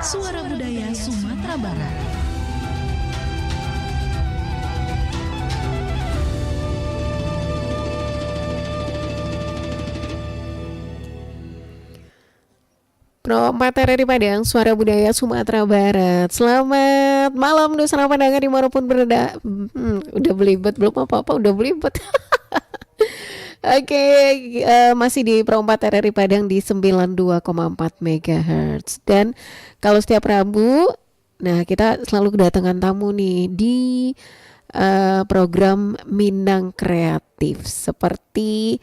Suara Budaya Sumatera Barat. Pro materi Padang, Suara Budaya Sumatera Barat. Selamat malam Nusantara Pandangan dimanapun berada. Udah belibet belum apa-apa, udah belibet. Oke, masih di Pro 4 RRI Padang di 92,4 MHz. Dan kalau setiap Rabu, nah kita selalu kedatangan tamu nih di program Minang Kreatif. Seperti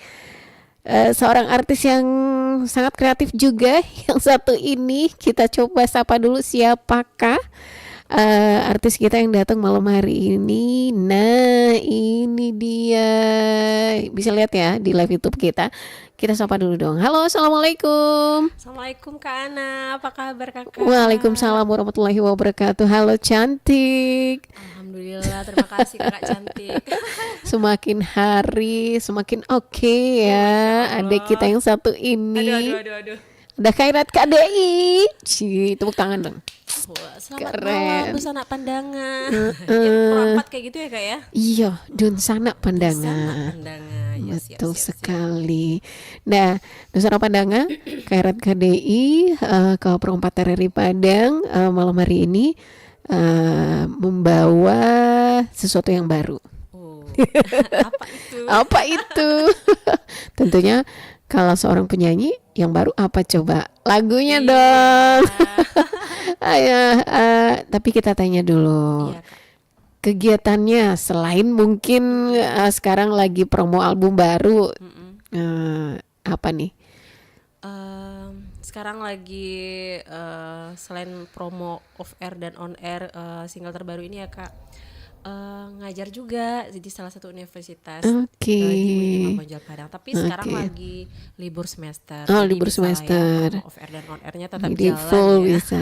seorang artis yang sangat kreatif juga. Yang satu ini kita coba sapa dulu siapakah artis kita yang datang malam hari ini. Nah ini dia, bisa lihat ya di live YouTube kita. Kita sapa dulu dong. Halo, assalamualaikum. Assalamualaikum Kak Ana, apa kabar Kakak? Waalaikumsalam warahmatullahi wabarakatuh. Halo cantik. Alhamdulillah, terima kasih Kakak cantik. Semakin hari semakin oke ya adik kita yang satu ini. Aduh. Ada Khairat KDI. Tepuk tangan dong. Wah, selamat Keren. malam Busana Pandangan. Ya, perempat kayak gitu ya Kak ya? Iya, Dunsana Busana Pandangan. Pandangan. Ya, Betul siap. sekali. Nah, Dunsana Pandangan, Khairat KDI, Pro 4 RRI Padang malam hari ini membawa sesuatu yang baru. Oh, apa itu? Apa itu? Tentunya kalau seorang penyanyi yang baru apa coba? Lagunya Iya. dong. Ayo, tapi kita tanya dulu. Iya Kak. Kegiatannya selain mungkin sekarang lagi promo album baru, apa nih? Sekarang lagi selain promo off air dan on air single terbaru ini ya Kak, ngajar juga di salah satu universitas Oke. di Unima Bonjol Padang. Tapi sekarang Oke. lagi libur semester. Oh, Jadi libur bisa lah ya, semester. promo off air dan on airnya tetap Jadi jalan full ya. bisa.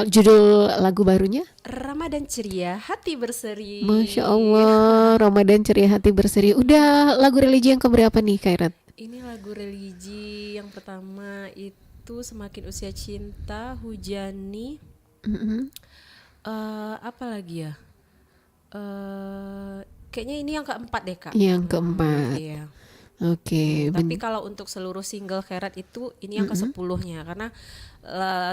Judul lagu barunya? Ramadan ceria, hati berseri. Masya Allah, Ramadan ceria hati berseri. Udah lagu religi yang keberapa nih Khairat? Ini lagu religi yang pertama itu Semakin Usia Cinta, Hujani. Apa lagi ya? Kayaknya ini yang keempat deh Kak. Yang keempat. Iya. Oke. Tapi kalau untuk seluruh single Khairat itu ini yang ke-10-nya karena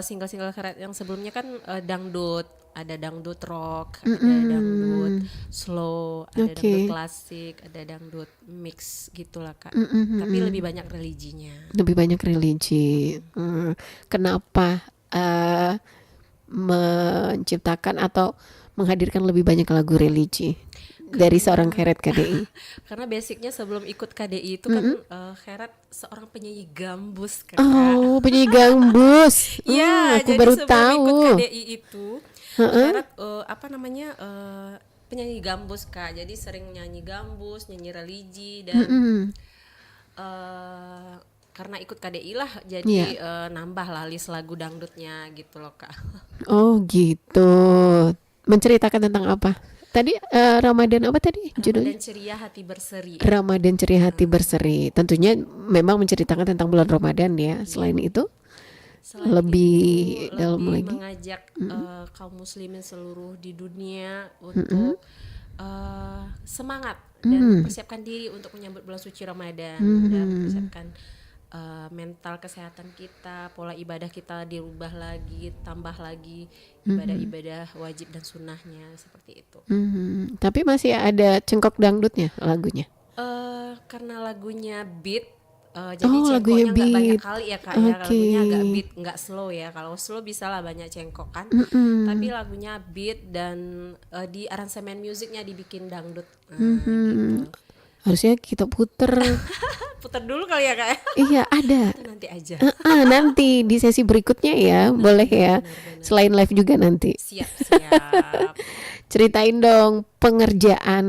single-single Khairat yang sebelumnya kan dangdut, ada dangdut rock, ada dangdut slow, ada dangdut klasik, ada dangdut mix gitulah Kak. Tapi lebih banyak religinya. Lebih banyak religi. Kenapa menciptakan atau menghadirkan lebih banyak lagu religi dari seorang Khairat KDI? Karena basicnya sebelum ikut KDI itu kan Khairat seorang penyanyi gambus Kak. Oh, penyanyi gambus. Iya, Aku jadi baru sebelum tahu. ikut KDI itu Khairat penyanyi gambus Kak. Jadi sering nyanyi gambus, nyanyi religi dan karena ikut KDI lah jadi nambah lah list lagu dangdutnya gitu loh Kak. Oh gitu. Menceritakan tentang apa? Tadi Ramadan apa tadi judulnya? Ramadan ceria hati berseri. Ramadan ceria hati berseri. Tentunya memang menceritakan tentang bulan Ramadan ya. Selain itu Selain lebih itu, dalam lebih lagi. mengajak kaum muslimin seluruh di dunia untuk semangat dan persiapkan diri untuk menyambut bulan suci Ramadan dan persiapkan mental kesehatan kita, pola ibadah kita dirubah lagi, tambah lagi ibadah-ibadah wajib dan sunnahnya seperti itu. Tapi masih ada cengkok dangdutnya lagunya. Karena lagunya beat, jadi Oh, lagunya cengkoknya nggak banyak beat. kali ya Kak ya. Oke. Lagunya agak beat, nggak slow ya. Kalau slow bisa lah banyak cengkok kan. Tapi lagunya beat dan di aransemen musiknya dibikin dangdut. Gitu. Harusnya kita puter. Putar dulu kali ya Kak ya. Iya ada. Itu nanti aja. Nanti di sesi berikutnya ya, boleh ya. Selain live juga nanti. Siap. Ceritain dong pengerjaan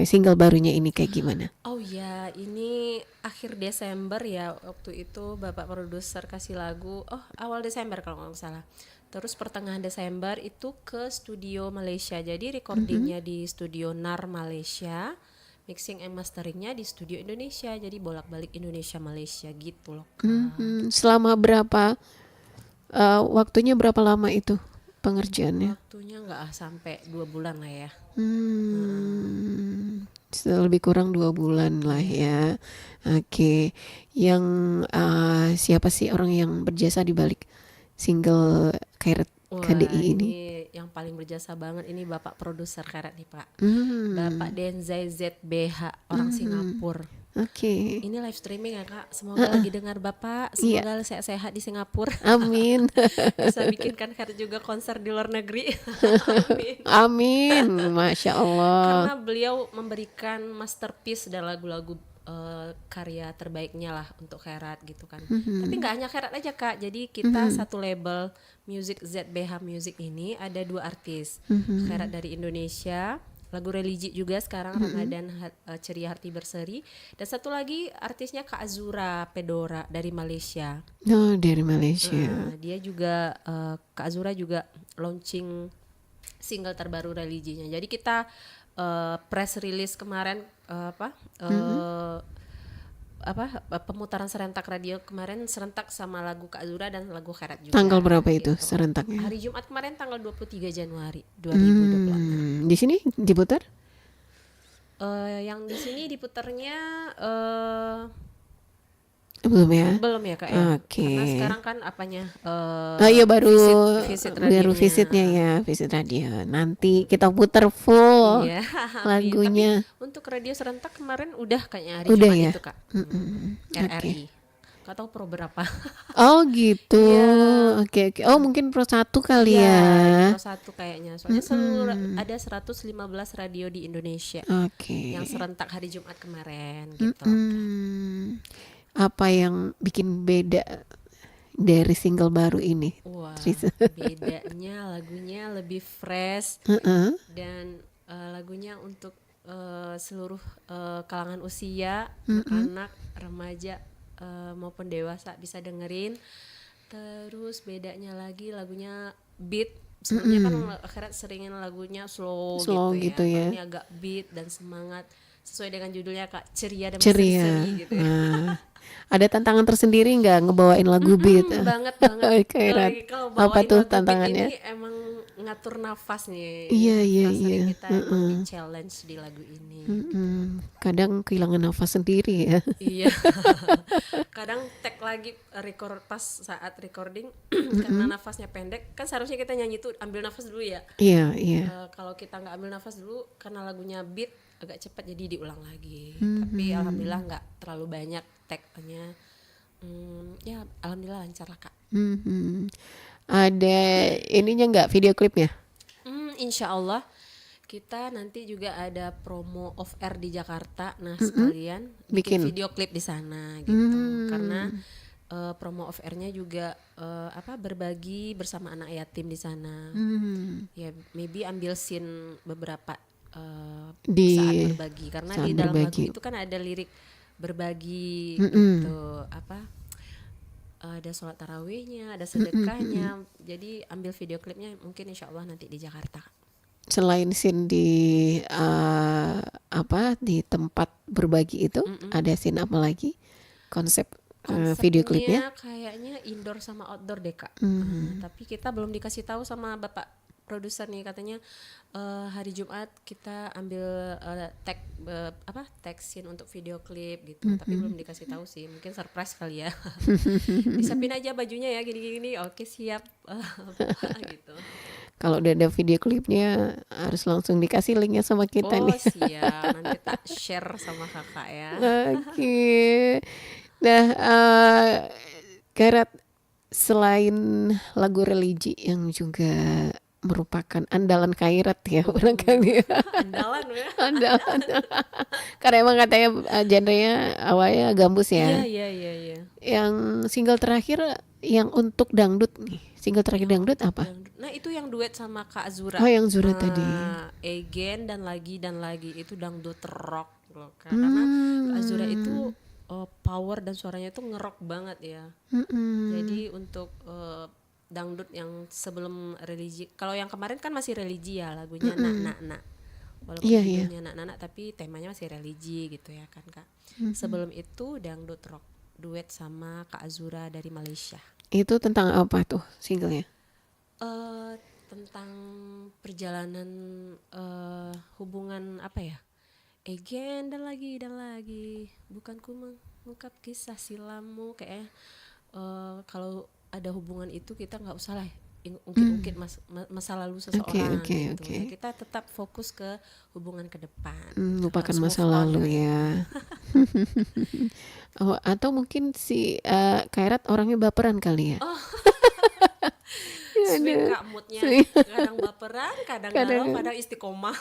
single barunya ini kayak gimana? Oh ya, ini akhir Desember ya waktu itu Bapak produser kasih lagu. Oh, awal Desember kalau nggak salah. Terus pertengahan Desember itu ke studio Malaysia. Jadi recordingnya di studio NAR Malaysia. Mixing and masteringnya di studio Indonesia, jadi bolak-balik Indonesia Malaysia gitu loh Kak. Selama berapa Waktunya berapa lama itu pengerjaannya? Waktunya nggak sampai 2 bulan lah ya. Lebih kurang 2 bulan lah Iya. ya. Oke, yang siapa sih orang yang berjasa di balik single Kairat Wah, KDI ini? ini yang paling berjasa banget ini Bapak produser Karat nih Pak. Bapak Hmm, Denzai ZBH, orang Singapura. oke. Ini live streaming ya Kak. Semoga lagi dengar Bapak. Iya, Semoga sehat-sehat di Singapura. amin. Bisa bikinkan Karat juga konser di luar negeri. Amin. Amin, Masya Allah. Karena beliau memberikan masterpiece dan lagu-lagu karya terbaiknya lah untuk Khairat gitu kan. Tapi nggak hanya Khairat aja Kak. Jadi kita satu label Music ZBH Music ini ada 2 artis. Khairat dari Indonesia, lagu religi juga sekarang Ramadan Ceria Hati Berseri, dan satu lagi artisnya Kak Azura Pedora dari Malaysia. Oh, dari Malaysia. Dia juga Kak Azura juga launching single terbaru religinya. Jadi kita press release kemarin pemutaran serentak radio kemarin serentak sama lagu Kak Azura dan lagu Khairat juga. Tanggal berapa itu Gitu. serentaknya? Hari Jumat kemarin tanggal 23 Januari 2026. Di sini diputar? Yang di sini diputarnya Belum ya? belum ya Kak ya. Oke. Karena sekarang kan apanya Oh iya, baru visit baru radionya. visitnya ya, visit radio. Nanti kita putar full Iya, amin. lagunya. Tapi untuk radio serentak kemarin udah kayaknya hari Udah Jumat ya? itu Kak. RRI. Gak tahu pro berapa. Oh gitu. Iya. Oke oke. Oh mungkin Pro 1 kali Iya, ya. Pro 1 kayaknya. Soalnya seluruh ada 115 radio di Indonesia Oke. yang serentak hari Jumat kemarin gitu. Hmm. Apa yang bikin beda dari single baru ini? Wah, Tris? bedanya lagunya lebih fresh Heeh. dan lagunya untuk seluruh kalangan usia, anak, remaja maupun dewasa bisa dengerin. Terus bedanya lagi lagunya beat. Sebelumnya kan akhirnya seringin lagunya slow Slow gitu gitu ya. ya. Kalau ini agak beat dan semangat sesuai dengan judulnya Kak, ceria dan Ceria. berseri-seri gitu ya. Nah, ada tantangan tersendiri nggak ngebawain lagu beat? Banget banget. Kairat. Kalau Apa bawain tuh lagu beat tantangannya? ini emang ngatur nafas nih. Iya iya Nafas sering iya. kita emang di challenge di lagu ini. Kadang kehilangan nafas sendiri ya. Iya. Kadang tag lagi record pas saat recording karena nafasnya pendek. Kan seharusnya kita nyanyi tuh ambil nafas dulu ya. Iya iya. Kalau kita nggak ambil nafas dulu karena lagunya beat agak cepat jadi diulang lagi. Tapi alhamdulillah nggak terlalu banyak tagnya. Ya alhamdulillah lancar lah Kak. Ada ininya nggak video klipnya? Insya Allah kita nanti juga ada promo off air di Jakarta. Nah sekalian bikin video klip di sana gitu. Karena promo off airnya juga berbagi bersama anak yatim di sana. Ya maybe ambil scene beberapa Di saat berbagi karena saat di dalam berbagi. lagu itu kan ada lirik berbagi gitu ada sholat tarawihnya, ada sedekahnya. Jadi ambil video klipnya mungkin insya Allah nanti di Jakarta. Selain scene di di tempat berbagi itu, ada scene apa lagi? Konsep video klipnya? Konsepnya kayaknya indoor sama outdoor deh Kak. Tapi kita belum dikasih tahu sama Bapak produser nih, katanya hari Jumat kita ambil tag scene untuk video klip gitu. Tapi belum dikasih tahu sih, mungkin surprise kali ya. Disiapin aja bajunya ya gini-gini. Oke siap gitu. Kalau udah ada video klipnya harus langsung dikasih linknya sama kita nih. Siap, nanti tak share sama kakak ya. Oke. Nah, Kairat, selain lagu religi yang juga merupakan andalan Kairat ya barangkali. Andalan ya. Andalan. Karena emang katanya genrenya awalnya gambus ya. Iya. Yang single terakhir yang untuk dangdut nih. Single terakhir dangdut apa? Nah itu yang duet sama Kak Azura. Oh, yang Zura tadi. Again dan lagi itu dangdut rock loh. Karena Kak Azura itu power dan suaranya itu ngerok banget ya. Jadi untuk dangdut yang sebelum religi, kalau yang kemarin kan masih religi ya lagunya nak. Walaupun judulnya nak tapi temanya masih religi gitu ya kan Kak. Sebelum itu dangdut rock duet sama Kak Azura dari Malaysia. Itu tentang apa tuh singlenya? Tentang perjalanan hubungan apa ya? Again dan lagi, bukan ku mengungkap kisah silammu, kayak kalau ada hubungan itu kita nggak usah lah ungkit-ungkit masa lalu seseorang Oke, gitu. oke. Ya, kita tetap fokus ke hubungan ke depan. Lupakan Harus masa move on lalu lah ya. Oh, atau mungkin si Kairat orangnya baperan kali ya. Swing Aduh, kak moodnya, swing. kadang baperan, kadang Kadang. galau, kadang istiqomah.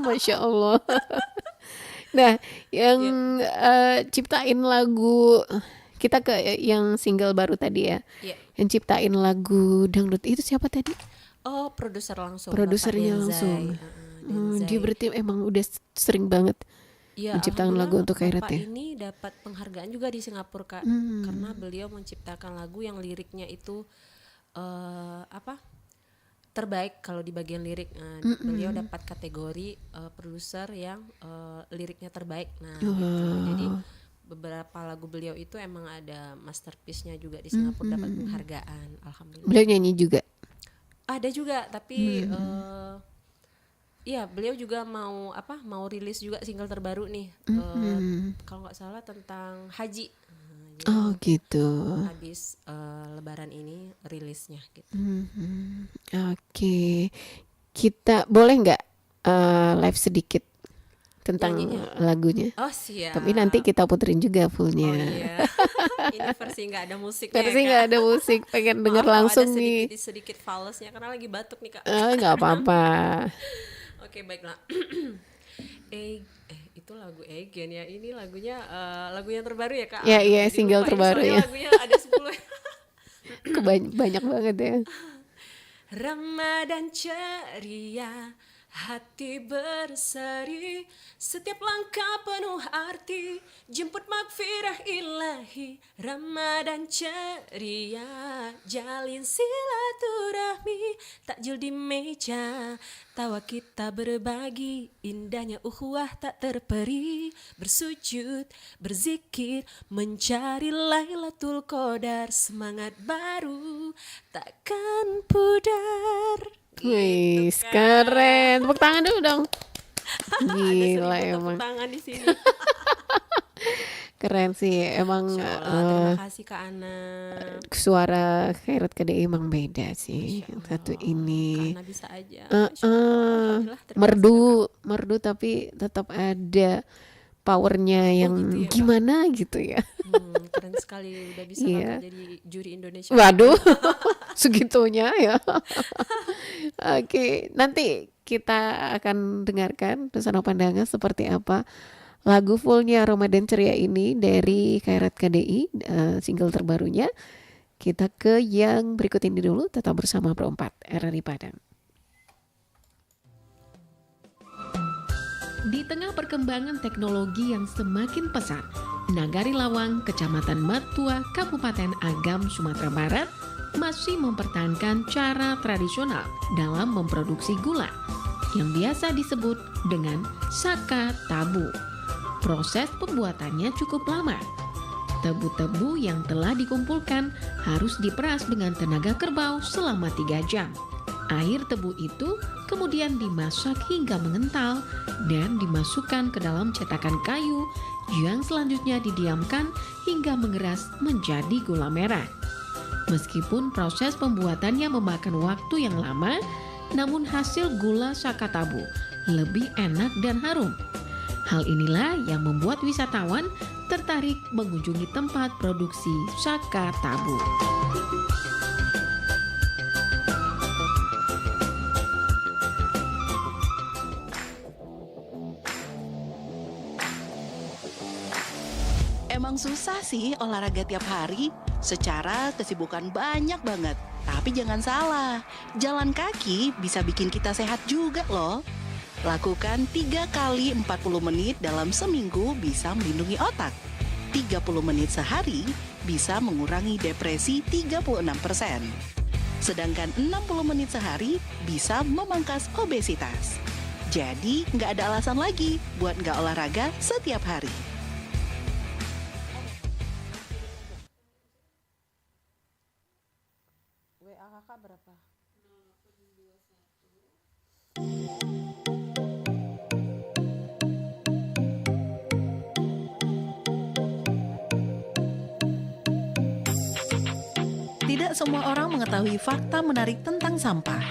Masya Allah. Nah, yang ciptain lagu kita ke yang single baru tadi ya. Iya. Yang ciptain lagu dangdut itu siapa tadi? Oh, produser langsung, Produsernya Bapak langsung. Denzai. Dia berarti emang udah sering banget Ya, menciptakan lagu alhamdulillah untuk Kairat Bapak ya. ini dapat penghargaan juga di Singapura Kak, karena beliau menciptakan lagu yang liriknya itu terbaik kalau di bagian lirik. Nah, beliau dapat kategori produser yang liriknya terbaik. Nah, gitu. Jadi beberapa lagu beliau itu emang ada masterpiece-nya juga di Singapura, dapat penghargaan. Alhamdulillah. Beliau nyanyi juga. Ada juga, tapi iya, beliau juga mau rilis juga single terbaru nih. Kalau nggak salah tentang haji. Jadi Oh gitu. habis Lebaran ini rilisnya gitu. Oke. Kita boleh nggak live sedikit tentang Nyanyinya? lagunya? Oh siap. Tapi nanti kita puterin juga Oh fullnya. iya. Ini versi nggak ada musiknya. Versi ya, nggak Kak? ada musik, pengen Maaf denger kalau langsung ada nih. sedikit falesnya karena lagi batuk nih Kak. Nggak apa-apa. Oke, baiklah. Itu lagu Egen ya. Ini lagunya lagu yang terbaru ya Kak. Ya, iya, Jadi single lupa, ini terbaru soalnya ya. lagunya ada 10. Banyak banget ya. Ramadan ceria, hati berseri, setiap langkah penuh arti, jemput magfirah ilahi. Ramadan ceria, jalin silaturahmi, takjil di meja, tawa kita berbagi, indahnya ukhuwah tak terperi, bersujud, berzikir, mencari Lailatul Qadar, semangat baru takkan pudar. Wih, Gitu, Kak. keren. Tepuk tangan dulu dong. Ada Gila 1000 emang. tepuk tangan di sini. Keren sih. Emang Insya Allah, terima kasih Kak Ana. suara Kairat KDI emang beda sih. Satu ini. Karena bisa aja. Insya Allah. Alhamdulillah, terima kasih, Merdu tapi tetap ada powernya yang gitu ya, Kak? gimana gitu ya. Keren sekali udah bisa Iya. ngangkat jadi juri Indonesia. Waduh, segitunya ya. Oke, nanti kita akan dengarkan pesan pandangan seperti apa lagu fullnya Ramadan Ceria ini dari Kairat KDI, single terbarunya. Kita ke yang berikut ini dulu, tetap bersama Pro 4 RRI Padang. Di tengah perkembangan teknologi yang semakin pesat, Nagari Lawang, Kecamatan Matua, Kabupaten Agam, Sumatera Barat masih mempertahankan cara tradisional dalam memproduksi gula yang biasa disebut dengan saka tabu. Proses pembuatannya cukup lama. Tebu-tebu yang telah dikumpulkan harus diperas dengan tenaga kerbau selama 3 jam. Air tebu itu kemudian dimasak hingga mengental dan dimasukkan ke dalam cetakan kayu yang selanjutnya didiamkan hingga mengeras menjadi gula merah. Meskipun proses pembuatannya memakan waktu yang lama, namun hasil gula saka tabu lebih enak dan harum. Hal inilah yang membuat wisatawan tertarik mengunjungi tempat produksi saka tabu. Emang susah sih olahraga tiap hari, secara kesibukan banyak banget. Tapi jangan salah, jalan kaki bisa bikin kita sehat juga loh. Lakukan 3 kali 40 menit dalam seminggu bisa melindungi otak. 30 menit sehari bisa mengurangi depresi 36%. Sedangkan 60 menit sehari bisa memangkas obesitas. Jadi nggak ada alasan lagi buat nggak olahraga setiap hari. WA kakak berapa? Tidak semua orang mengetahui fakta menarik tentang sampah.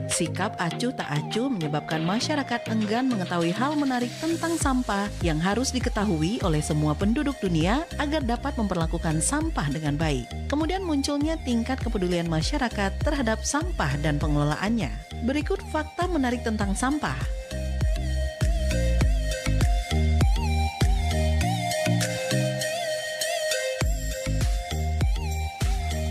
Sikap acuh tak acuh menyebabkan masyarakat enggan mengetahui hal menarik tentang sampah yang harus diketahui oleh semua penduduk dunia agar dapat memperlakukan sampah dengan baik. Kemudian munculnya tingkat kepedulian masyarakat terhadap sampah dan pengelolaannya. Berikut fakta menarik tentang sampah.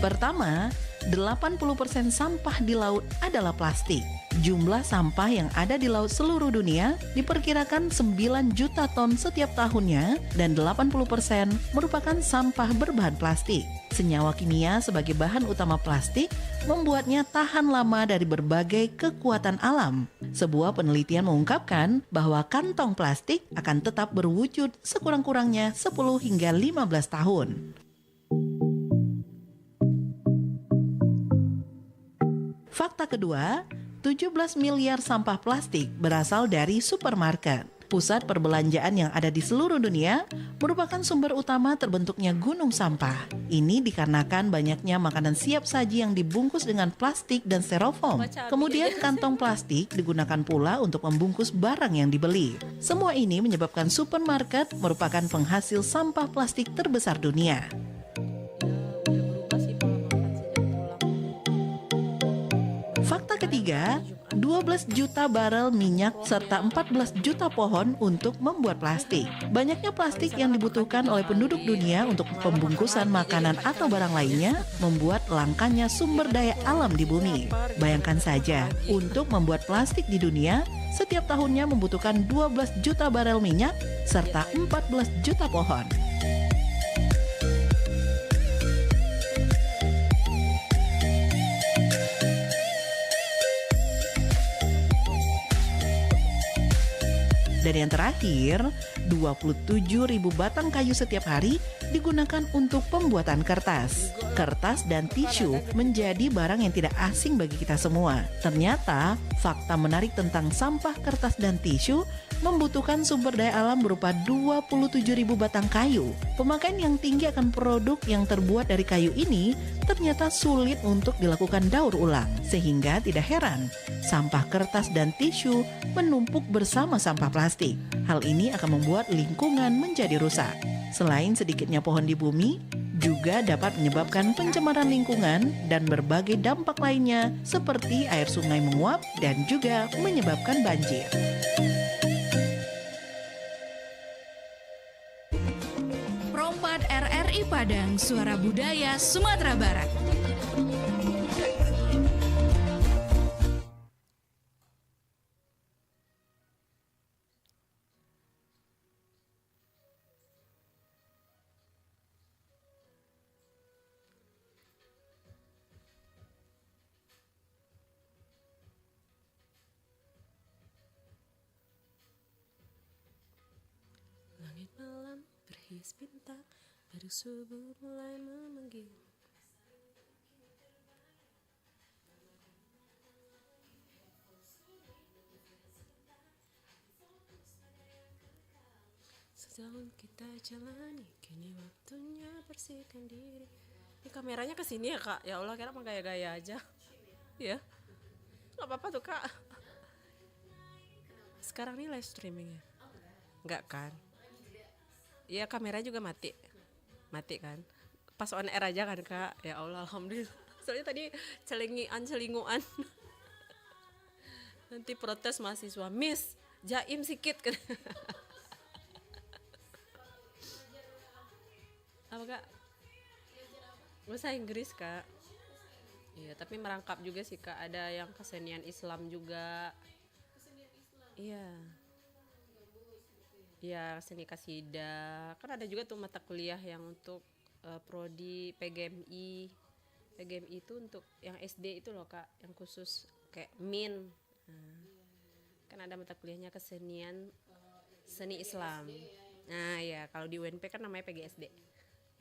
Pertama, 80% sampah di laut adalah plastik. Jumlah sampah yang ada di laut seluruh dunia diperkirakan 9 juta ton setiap tahunnya dan 80% merupakan sampah berbahan plastik. Senyawa kimia sebagai bahan utama plastik membuatnya tahan lama dari berbagai kekuatan alam. Sebuah penelitian mengungkapkan bahwa kantong plastik akan tetap berwujud sekurang-kurangnya 10 hingga 15 tahun. Fakta kedua, 17 miliar sampah plastik berasal dari supermarket. Pusat perbelanjaan yang ada di seluruh dunia merupakan sumber utama terbentuknya gunung sampah. Ini dikarenakan banyaknya makanan siap saji yang dibungkus dengan plastik dan styrofoam. Kemudian kantong plastik digunakan pula untuk membungkus barang yang dibeli. Semua ini menyebabkan supermarket merupakan penghasil sampah plastik terbesar dunia. Fakta ketiga, 12 juta barel minyak serta 14 juta pohon untuk membuat plastik. Banyaknya plastik yang dibutuhkan oleh penduduk dunia untuk pembungkusan makanan atau barang lainnya membuat langkanya sumber daya alam di bumi. Bayangkan saja, untuk membuat plastik di dunia, setiap tahunnya membutuhkan 12 juta barel minyak serta 14 juta pohon. Dan yang terakhir, 27.000 batang kayu setiap hari digunakan untuk pembuatan kertas. Kertas dan tisu menjadi barang yang tidak asing bagi kita semua. Ternyata, fakta menarik tentang sampah kertas dan tisu membutuhkan sumber daya alam berupa 27.000 batang kayu. Pemakaian yang tinggi akan produk yang terbuat dari kayu ini ternyata sulit untuk dilakukan daur ulang. Sehingga tidak heran, sampah kertas dan tisu menumpuk bersama sampah plastik. Hal ini akan membuat lingkungan menjadi rusak. Selain sedikitnya pohon di bumi, juga dapat menyebabkan pencemaran lingkungan dan berbagai dampak lainnya seperti air sungai menguap dan juga menyebabkan banjir. Prompat RRI Padang, Suara Budaya Sumatera Barat. Langit malam berhias bintang, baru subuh mulai memanggil. Setahun kita jalani, kini waktunya bersihkan diri. Ini kameranya ke sini ya kak? Ya Allah, kira mah gaya-gaya aja. Ya, nggak apa-apa tuh kak. Sekarang nih live streaming ya? Nggak kan? Iya, kamera juga mati kan, pas on air aja kan kak. Ya Allah, alhamdulillah. Soalnya tadi celinguan nanti protes mahasiswa, Miss jaim sikit kan. Apa kak? Bahasa Inggris kak. Iya, tapi merangkap juga sih kak, ada yang kesenian Islam juga. Iya. Ya, seni kasidah. Kan ada juga tuh mata kuliah yang untuk prodi PGMI. PGMI itu untuk yang SD itu loh kak, yang khusus kayak MIN. Nah, kan ada mata kuliahnya kesenian seni Islam. Nah ya, kalau di UNP kan namanya PGSD.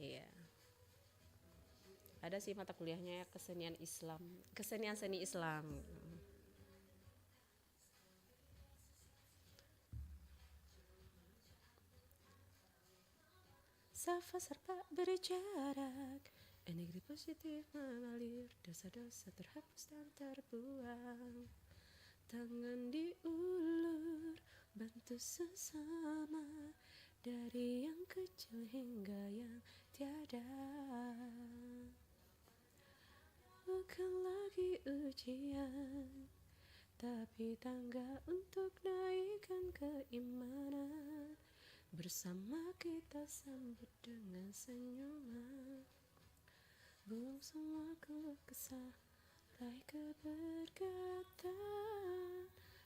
Iya. Ada sih mata kuliahnya ya, kesenian seni Islam. Safa serta berjarak, energi positif mengalir, dosa-dosa terhapus dan terbuang. Tangan diulur, bantu sesama, dari yang kecil hingga yang tiada. Bukan lagi ujian, tapi tangga untuk naikkan keimanan. Bersama kita sambut dengan senyuman, buang semua keluh kesah, raih keberkatan.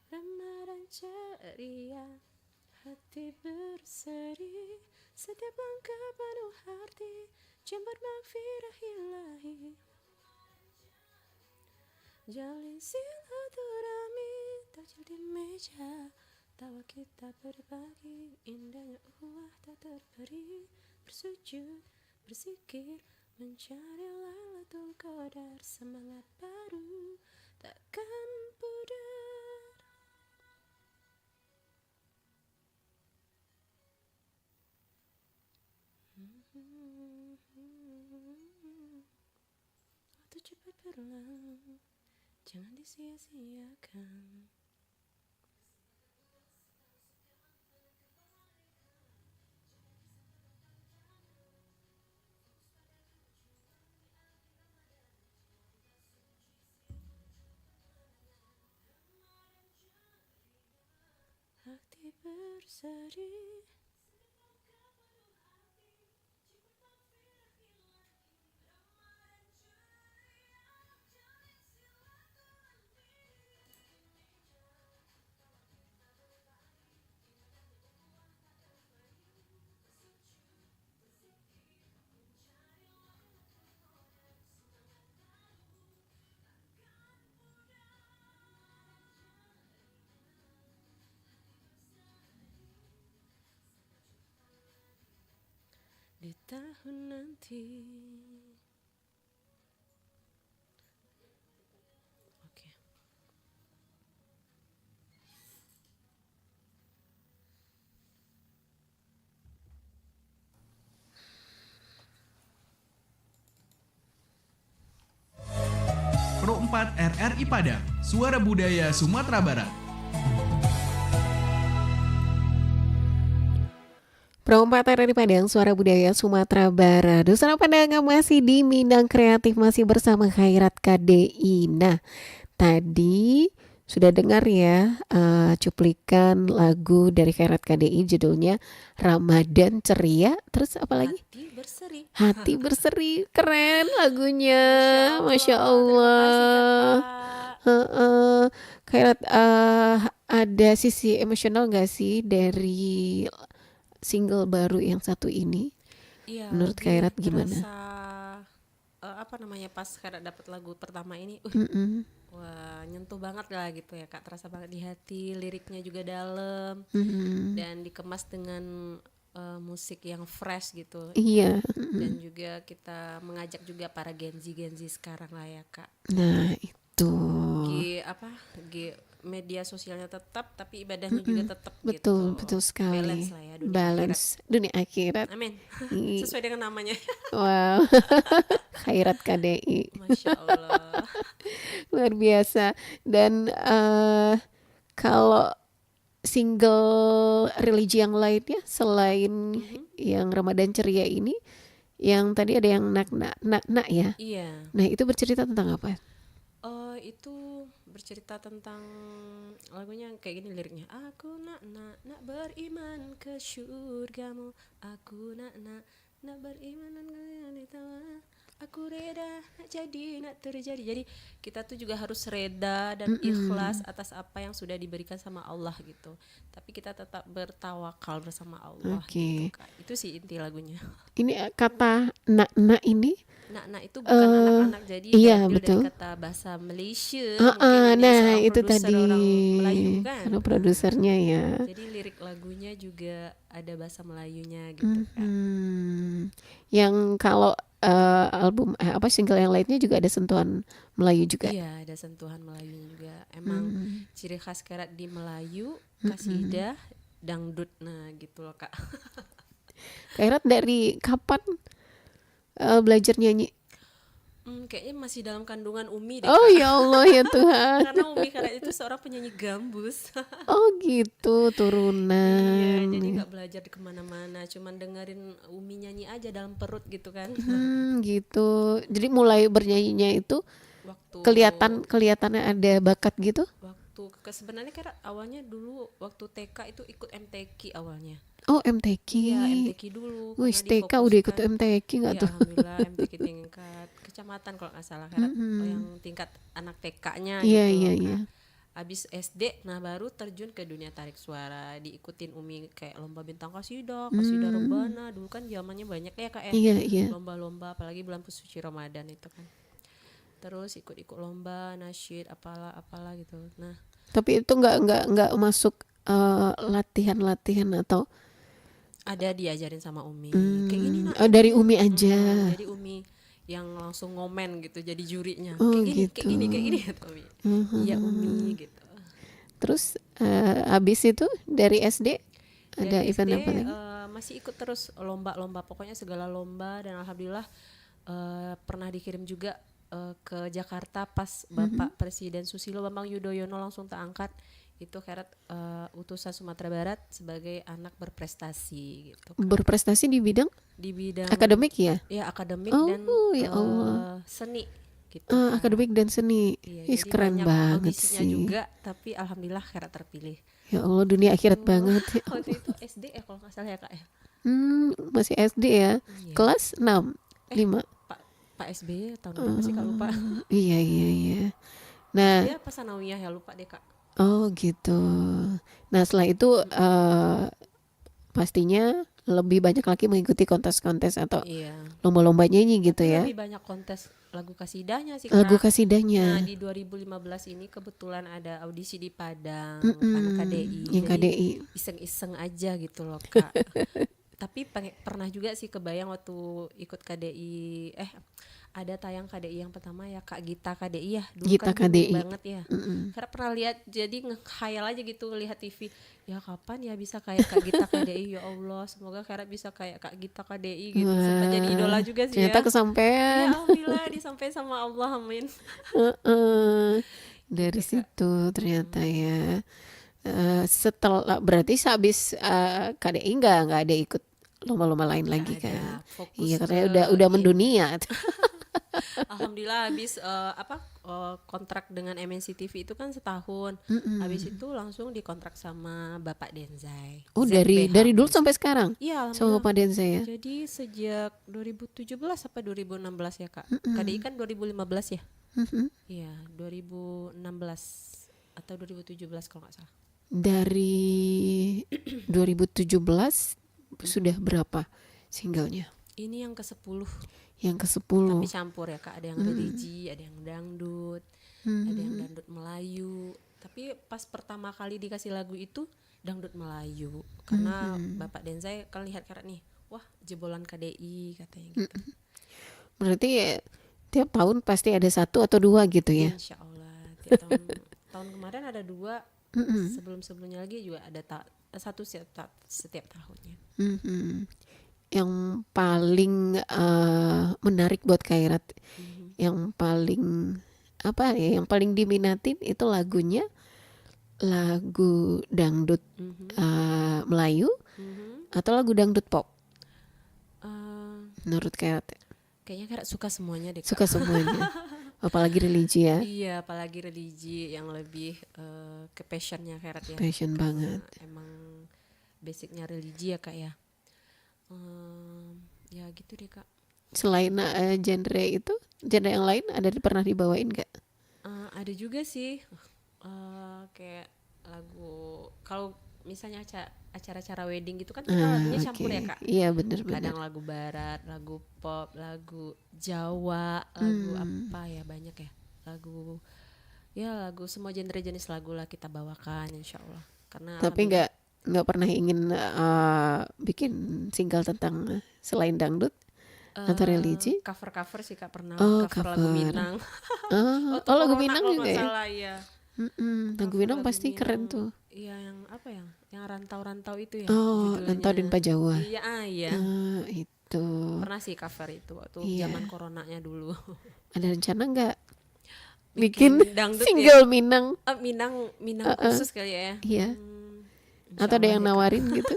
Ramadan ceria, hati berseri, setiap langkah penuh arti, jembat magfirah ilahi. Jalin silaturahmi, takjil di meja, tawa kita berbagi, indahnya ukhuwah tak terperi. Bersujud, berzikir, mencari Lailatul Qadar, semangat baru takkan pudar. Waktu cepat berlalu, jangan disia-siakan. Hati berseri, di tahun nanti. Oke. Pro 4 RRI Padang, Suara Budaya Sumatera Barat. Pro 4 RRI Padang, Suara Budaya Sumatera Barat. Dosa pandangan masih di Minang Kreatif, masih bersama Khairat KDI. Nah, tadi sudah dengar ya cuplikan lagu dari Khairat KDI, judulnya Ramadan Ceria. Terus apa lagi? Hati berseri. Hati Berseri. Keren lagunya, Masya Terima Allah. kasih Kakak. Heeh. Khairat, ada sisi emosional gak sih dari single baru yang satu ini? Iya, Menurut lebih Khairat gimana? terasa apa namanya, pas Khairat dapat lagu pertama ini, Mm-mm. wah nyentuh banget lah gitu ya Kak, terasa banget di hati, liriknya juga dalam Mhm. dan dikemas dengan musik yang fresh gitu. Iya. Dan juga kita mengajak juga para Gen Z sekarang lah ya Kak. Nah itu Media sosialnya tetap, tapi ibadahnya juga tetap betul, gitu. betul sekali. Balance lah ya, dunia Balance dunia akhirat. Amin. I- Sesuai dengan namanya. Wow, Khairat KDI Masya Allah. luar biasa. Dan kalau single religi yang lainnya selain yang Ramadan Ceria ini, yang tadi ada yang nak ya. Iya. Nah itu bercerita tentang apa? Itu bercerita tentang lagunya kayak gini liriknya. Aku nak beriman ke syurgamu. Aku nak beriman dan kalian. Aku reda nak jadi nak terjadi. Jadi kita tuh juga harus reda dan ikhlas atas apa yang sudah diberikan sama Allah gitu. Tapi kita tetap bertawakal bersama Allah Oke. gitu Kak. Itu sih inti lagunya. Ini kata nak ini. Nak itu bukan anak-anak, jadi iya, diambil betul. dari kata bahasa Malaysia. Mungkin ini Nah seorang itu produser tadi orang Melayu kan. karena produsernya ya. Jadi lirik lagunya juga ada bahasa Melayunya gitu kan. Yang kalau album apa single yang lainnya juga ada sentuhan Melayu juga. Iya, ada sentuhan Melayu juga. Emang ciri khas Kairat di Melayu, Mm-mm. kasidah, dangdut, nah gitu loh Kak. Kairat dari kapan belajar nyanyi? Kayaknya masih dalam kandungan Umi deh Oh Kak. ya Allah ya Tuhan. Karena Umi Kairat itu seorang penyanyi gambus. Oh gitu Iya, turunan. jadi nggak belajar kemana-mana, cuman dengerin Umi nyanyi aja dalam perut gitu kan. Gitu. Jadi mulai bernyanyinya itu Waktu kelihatannya ada bakat gitu. sebenarnya Kairat awalnya dulu waktu TK itu ikut MTQ awalnya. Oh MTQ. Iya, MTQ dulu. Wih, Karena TK udah ikut difokuskan. MTQ nggak Iya, tuh? alhamdulillah MTQ tingkat kecamatan kalau nggak salah Kairat. Oh, yang tingkat anak TK-nya Iya gitu iya loh, iya. Kak. Habis SD, nah baru terjun ke dunia tarik suara, diikutin Umi kayak lomba bintang kasidah rebana. Dulu kan zamannya banyak ya Kak ya. Iya iya. Lomba-lomba apalagi bulan suci Ramadan itu kan. Terus ikut-ikut lomba, nasyid, apalah gitu. Nah, Tapi itu nggak masuk latihan-latihan atau ada diajarin sama Umi. Kayak gini nak. dari Umi aja. Jadi Umi yang langsung ngomen gitu jadi jurinya. Oh, Kayak gini kata Umi. Iya Umi gitu. Terus habis itu dari SD ada Dari event SD, apa lagi? masih ikut terus lomba-lomba, pokoknya segala lomba, dan alhamdulillah pernah dikirim juga ke Jakarta pas Bapak Presiden Susilo Bambang Yudhoyono langsung terangkat. Itu Kairat utusan Sumatera Barat sebagai anak berprestasi gitu. Berprestasi di bidang Di bidang akademik ya? ya akademik Oh, dan ya Allah. seni gitu. Kak. Akademik dan seni. Iya, Ih, jadi keren banyak banget audisinya sih. juga, tapi alhamdulillah Kairat terpilih. Ya Allah, dunia akhirat banget. Ya Allah. Waktu itu SD ya kalau nggak salah ya Kak ya. Masih SD ya. Iya. Kelas 6, 5. Pak SBY tahun berapa sih Kak, lupa. Iya iya iya. Nah, Dia pas sanawiyah ya, lupa deh Kak. oh gitu. Nah setelah itu pastinya lebih banyak lagi mengikuti kontes-kontes atau Iya. lomba-lomba nyanyi gitu ya. Lebih banyak kontes lagu kasidahnya sih Lagu Kak. Nah, kasidahnya. di 2015 ini kebetulan ada audisi di Padang, Mm-mm, anak KDI. yang Jadi KDI. iseng-iseng aja gitu loh Kak. Tapi pernah juga sih kebayang waktu ikut KDI, ada tayang KDI yang pertama ya Kak Gita KDI ya. Dulu Gita kan booming KDI. banget ya. Karena pernah lihat, jadi ngekhayal aja gitu lihat TV. Ya kapan ya bisa kayak Kak Gita KDI, ya Allah semoga Kairat bisa kayak Kak Gita KDI gitu. Sempat jadi idola juga sih Ternyata ya. kesampean. Ya alhamdulillah disampaikan sama Allah, amin. Dari situ ternyata ya. Setelah berarti sehabis KDI nggak ada ikut lomba-lomba lain lagi Nggak ada, kan? fokus Iya ke katanya udah ini. mendunia. Alhamdulillah habis kontrak dengan MNC TV itu kan setahun. Habis itu langsung dikontrak sama Bapak Denzai. Oh ZBH. dari dulu sampai sekarang Iya, sama alhamdulillah. Pak Denza ya. Jadi sejak 2017 apa 2016 ya Kak? KDI kan 2015 ya? Iya, 2016 atau 2017 kalau nggak salah. Dari 2017 sudah berapa singlenya? Ini yang ke-10, Yang ke-10. tapi campur ya Kak. Ada yang religi, ada yang dangdut, ada yang dangdut Melayu. Tapi pas pertama kali dikasih lagu itu dangdut Melayu. Karena Bapak Denzai kan lihat Kairat nih, wah jebolan KDI katanya gitu. Berarti tiap tahun pasti ada 1 atau 2 gitu ya. Insya Allah. Tiap tahun kemarin ada 2. Sebelum-sebelumnya lagi juga ada 1 setiap tahunnya. Yang paling menarik buat Kairat, yang paling apa ya, yang paling diminatin itu lagunya lagu dangdut Melayu atau lagu dangdut pop menurut Kairat? Kayaknya Kairat suka semuanya deh Kak. Suka semuanya. Apalagi religi ya. Iya, apalagi religi yang lebih ke passionnya Kairat ya. Passion banget. Emang basicnya religi ya Kak ya. Ya gitu deh Kak. Selain genre itu, genre yang lain ada pernah dibawain gak? Ada juga sih kayak lagu, kalau misalnya acara-acara wedding gitu kan kita lagunya campur Oke. ya Kak. Iya bener-bener. Kadang lagu barat, lagu pop, lagu Jawa, lagu apa ya, banyak ya. Lagu semua genre jenis lagu lah kita bawakan insya Allah. Karena Tapi nggak pernah ingin bikin single tentang selain dangdut Atau religi? Cover sih Kak, pernah Oh, cover lagu cover. Minang. Oh, Waktu lagu corona Minang kalau juga nggak ya? salah ya. Lagu Cover Minang lagu pasti keren Minang. tuh. Iya, yang apa ya? Yang rantau-rantau itu ya Oh, Rantau judulnya. Denpa Jawa. Iya, iya. Itu. Pernah sih cover itu waktu Iya. zaman coronanya dulu. Ada rencana nggak Bikin bikin dangdut single Minang? Minang khusus kali ya. Iya. Insya Atau ada Allah yang ya, Kak. nawarin gitu?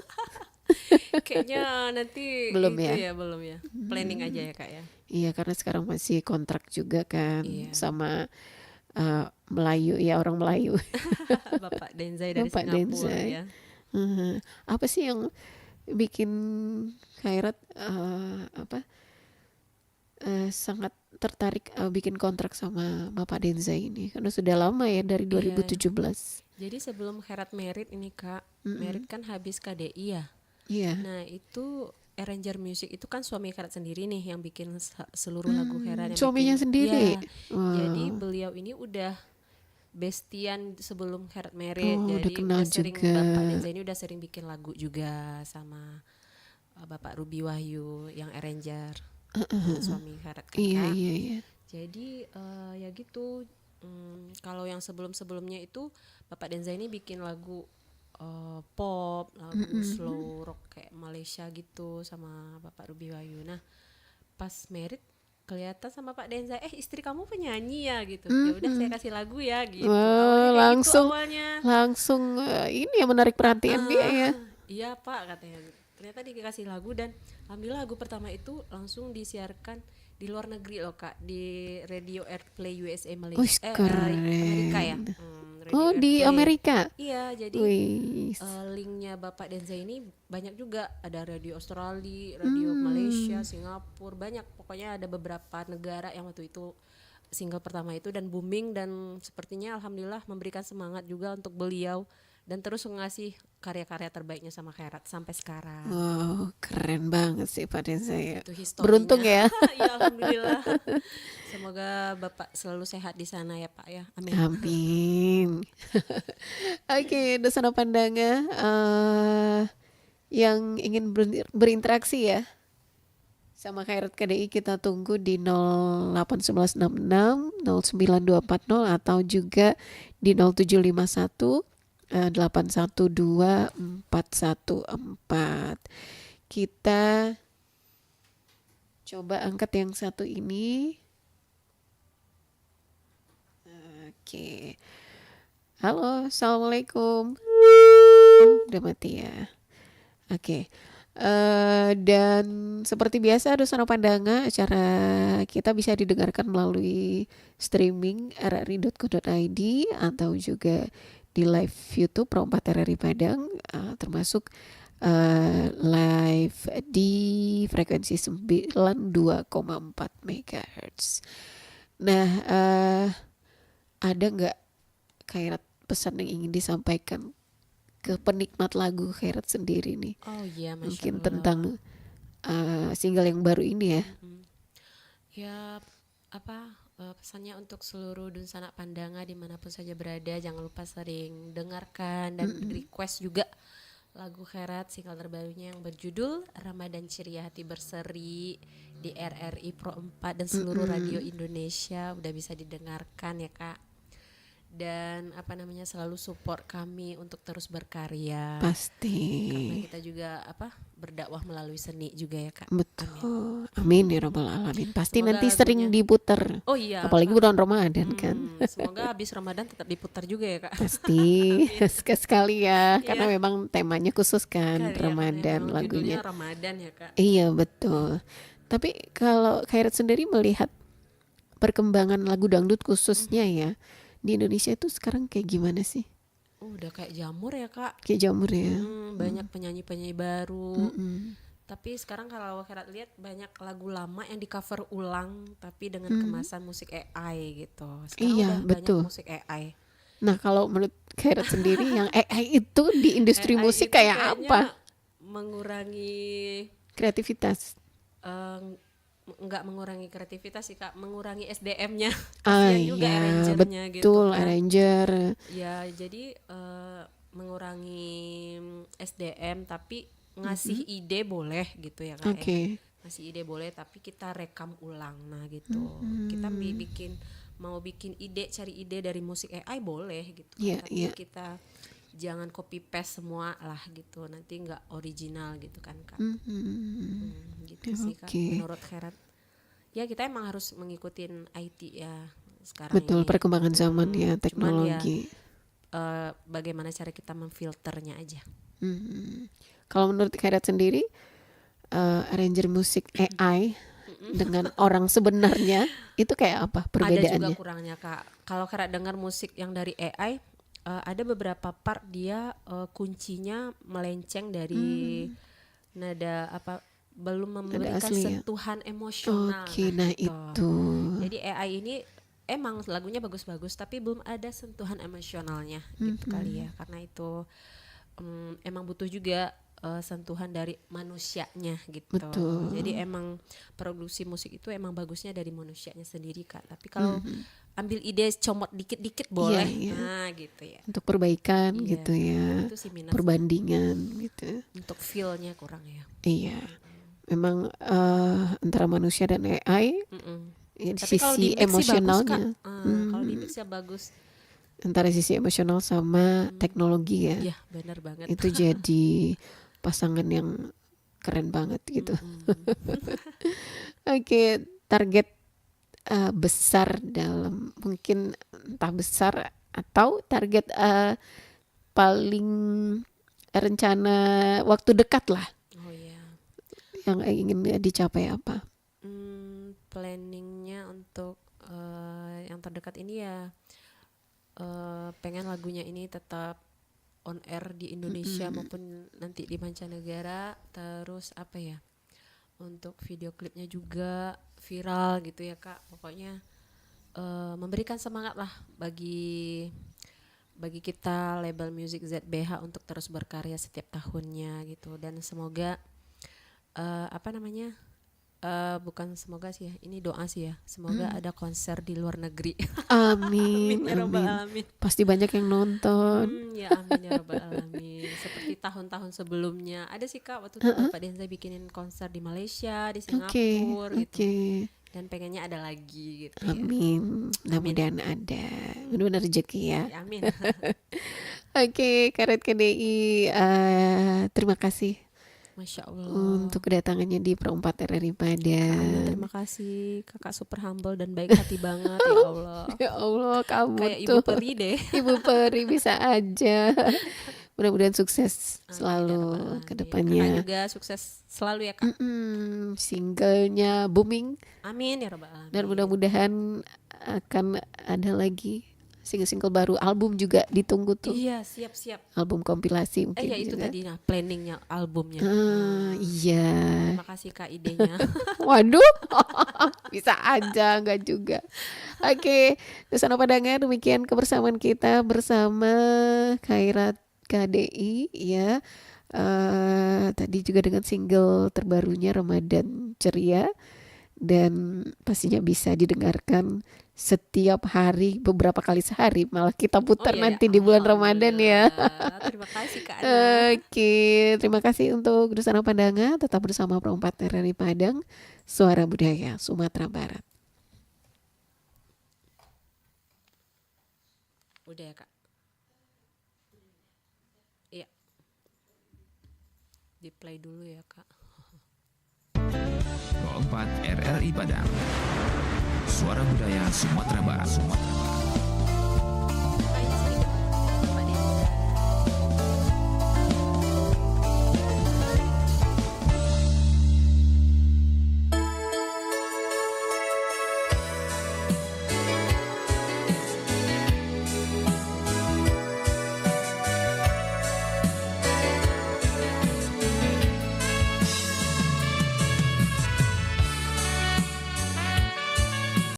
Kayaknya nanti Belum itu ya? belum ya. Planning aja ya Kak ya. Iya, karena sekarang masih kontrak juga kan Iya. sama Melayu ya, orang Melayu. Bapak Denzai dari Bapak Singapura Denzai. ya. Apa sih yang bikin Khairat sangat tertarik bikin kontrak sama Bapak Denzai ini? Karena sudah lama ya, dari 2017. Jadi sebelum Khairat merit ini Kak, merit kan habis KDI ya. Iya. Nah itu arranger music itu kan suami Khairat sendiri nih yang bikin seluruh lagu Khairat. Yang Suaminya bikin. sendiri? Iya. Wow. Jadi beliau ini udah bestian sebelum Khairat merit. Oh, udah Jadi kenal sering juga. Bapak Denza ini udah sering bikin lagu juga sama Bapak Ruby Wahyu yang arranger. Suami Khairat kan, Iya, Kak. iya. Jadi ya gitu. Kalau yang sebelum-sebelumnya itu Bapak Denza ini bikin lagu pop, lagu slow rock kayak Malaysia gitu sama Bapak Ruby Wahyu. Nah, pas merit kelihatan sama Pak Denza, istri kamu penyanyi ya gitu. Ya udah saya kasih lagu ya gitu. Wah, Awalnya kayak gitu langsung awalnya. langsung ini ya menarik perhatian dia ya. Iya Pak katanya. Ternyata dikasih lagu dan alhamdulillah lagu pertama itu langsung disiarkan di luar negeri loh Kak, di Radio Airplay USA Wih, Malaysia, keren. Amerika ya. Radio Oh, di Airplay. Amerika. Iya, jadi Wih. linknya Bapak Denza ini banyak juga, ada radio Australia, radio Malaysia, Singapura, banyak, pokoknya ada beberapa negara yang waktu itu single pertama itu dan booming dan sepertinya alhamdulillah memberikan semangat juga untuk beliau dan terus ngasih karya-karya terbaiknya sama Khairat sampai sekarang. Wow, keren banget sih Pak Denza ya. Itu historinya. Beruntung ya. Iya, alhamdulillah. Semoga Bapak selalu sehat di sana ya Pak ya. Amin. Amin. Oke, Dosana Pandanga yang ingin berinteraksi ya sama Khairat KDI, kita tunggu di 08166 09240 atau juga di 0751 812 414. Kita coba angkat yang satu ini. Oke. Halo, assalamualaikum. Udah mati ya. Oke. Dan seperti biasa Dosana Pandanga, acara kita bisa didengarkan melalui streaming rri.co.id atau juga di live YouTube Pro 4 RRI Padang, termasuk live di frekuensi 92,4 MHz. Nah, ada nggak Khairat pesan yang ingin disampaikan ke penikmat lagu Khairat sendiri nih? Oh iya, Masya Mungkin Allah. tentang single yang baru ini ya. Ya pesannya untuk seluruh Dunsana Pandanga dimanapun saja berada, jangan lupa sering dengarkan dan request juga lagu Khairat single terbarunya yang berjudul Ramadan Ceria Hati Berseri di RRI Pro 4 dan seluruh radio Indonesia udah bisa didengarkan ya Kak. Dan selalu support kami untuk terus berkarya. Pasti. Karena kita juga berdakwah melalui seni juga ya Kak. Betul. Amin ya rabbal alamin. Pasti Semoga nanti sering lagunya- diputer. Oh iya. Apalagi Kak. bulan Ramadan kan. Semoga habis Ramadan tetap diputar juga ya Kak. Pasti sekali ya, karena memang temanya khusus kan Kali ya, Ramadan memang lagunya. judulnya Ramadan ya Kak. Iya betul. Tapi kalau Khairat sendiri melihat perkembangan lagu dangdut khususnya ya di Indonesia itu sekarang kayak gimana sih? Udah kayak jamur ya Kak. Kayak jamur ya. Banyak penyanyi-penyanyi baru. Tapi sekarang kalau Khairat lihat banyak lagu lama yang di cover ulang tapi dengan kemasan musik AI gitu. Sekarang Iya, udah betul. banyak musik AI. Nah kalau menurut Khairat sendiri yang AI itu di industri AI musik itu kayak kayaknya apa? Mengurangi Kreativitas. nggak mengurangi kreativitas sih Kak, mengurangi SDM-nya. Ah Kasian juga iya arrangernya gitu betul, kan. arranger. Ya jadi mengurangi SDM tapi ngasih ide boleh gitu ya Kak. Oke. ngasih ide boleh, tapi kita rekam ulang. Nah gitu, kita mau bikin ide, cari ide dari musik AI boleh gitu. Iya, Tapi iya. kita jangan copy paste semua lah gitu, nanti nggak original gitu kan Kak. Gitu sih Kak, Oke. menurut Khairat. Ya kita emang harus mengikutin IT ya sekarang Betul, ini. perkembangan zaman ya, Cuman teknologi. bagaimana cara kita memfilternya aja. Kalau menurut Khairat sendiri, arranger musik AI dengan orang sebenarnya itu kayak apa Ada juga perbedaannya? kurangnya Kak. Kalau Khairat dengar musik yang dari AI, ada beberapa part dia kuncinya melenceng dari nada apa, belum memberikan asli ya? sentuhan emosional. Oke, nah gitu. itu. Jadi AI ini emang lagunya bagus-bagus tapi belum ada sentuhan emosionalnya gitu kali ya. Karena itu emang butuh juga sentuhan dari manusianya gitu. Betul. Jadi emang produksi musik itu emang bagusnya dari manusianya sendiri Kak. Tapi kalau ambil ide comot dikit-dikit boleh. Iya. Nah gitu ya. Untuk perbaikan Iya, gitu ya, itu sih minus perbandingan gitu. untuk feel-nya kurang ya. Iya, memang antara manusia dan AI ya, Tapi kalau sisi di mix sih bagus emosionalnya, Kak. Kalau di mix ya bagus. antara sisi emosional sama teknologi ya, Iya benar banget. itu jadi pasangan yang keren banget gitu. Oke, target besar dalam mungkin entah besar atau target paling rencana waktu dekat lah Oh iya. yang ingin dicapai apa? Planningnya untuk yang terdekat ini ya pengen lagunya ini tetap on air di Indonesia maupun nanti di mancanegara. Terus apa ya, untuk video klipnya juga viral gitu ya Kak. Pokoknya memberikan semangat lah bagi kita label Music ZBH untuk terus berkarya setiap tahunnya gitu. Dan semoga bukan semoga sih ya, ini doa sih ya, semoga ada konser di luar negeri. Amin, Ya Rabbal amin. Alamin. Pasti banyak yang nonton. Ya amin ya Rabbal Alamin. Seperti tahun-tahun sebelumnya ada sih Kak, waktu itu Bapak Denza bikinin konser di Malaysia, di Oke, Singapura gitu. oke. Dan pengennya ada lagi gitu ya. Amin. Mudah-mudahan ada. Benar-benar rezeki ya. Ya, amin. Oke, Karet KDI, terima kasih Masya Allah. untuk kedatangannya di Pro 4 RRI Amin, Padang. terima kasih Kakak, super humble dan baik hati banget ya Allah. Ya Allah, kamu Kayak tuh Ibu Peri deh. Ibu Peri bisa aja. Mudah-mudahan sukses Amin, ya selalu Rabbal Alamin. ke Kakak depannya. juga sukses selalu ya Kak. Singlenya booming Amin ya Rabbal Alamin. dan mudah-mudahan akan ada lagi single-single baru, album juga ditunggu tuh. Iya, siap-siap. Album kompilasi mungkin Ya itu juga. tadi planningnya albumnya. Iya. Terima kasih Kak idenya. Waduh, bisa aja, enggak juga. Oke, Nusana Padangan, demikian kebersamaan kita bersama Khairat KDI ya. Tadi juga dengan single terbarunya Ramadan Ceria, dan pastinya bisa didengarkan setiap hari, beberapa kali sehari, malah kita putar nanti di bulan Ramadan ya. Alhamdulillah. Terima kasih Kak Ana. Oke, terima kasih untuk Nusana Pandangan. Tetap bersama Pro 4 RRI Padang, Suara Budaya Sumatera Barat. Udah ya Kak. Iya. Di play dulu ya Kak. Pro 4 RRI Padang, Suara Budaya Sumatera